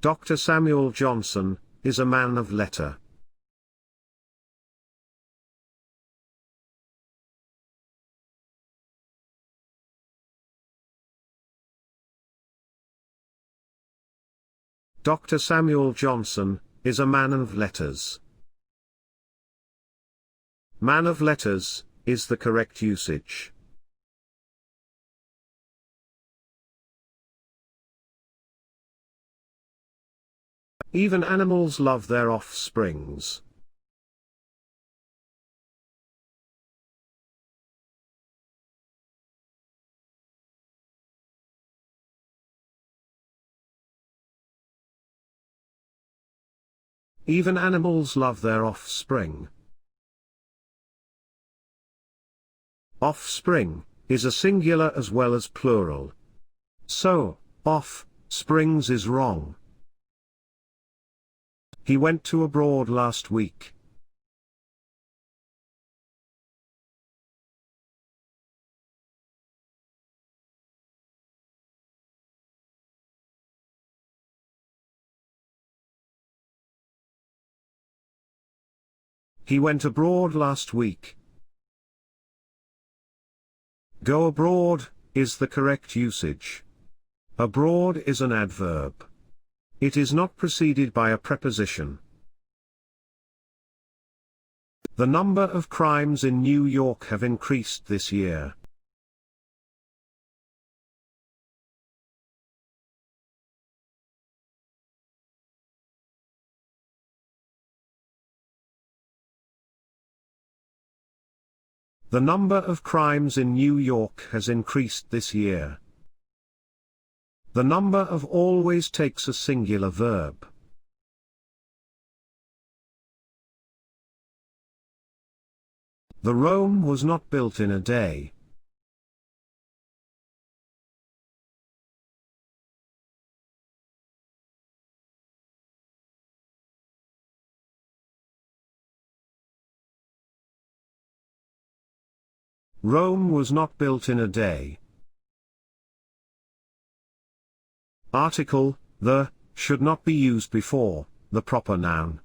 Dr. Samuel Johnson is a man of letter. Dr. Samuel Johnson is a man of letters. Man of letters is the correct usage. Even animals love their offsprings. Even animals love their offspring. Offspring is a singular as well as plural. So, off-springs is wrong. He went to abroad last week. He went abroad last week. Go abroad is the correct usage. Abroad is an adverb. It is not preceded by a preposition. The number of crimes in New York have increased this year. The number of crimes in New York has increased this year. The number of always takes a singular verb. The Rome was not built in a day. Rome was not built in a day. Article, the, should not be used before the proper noun.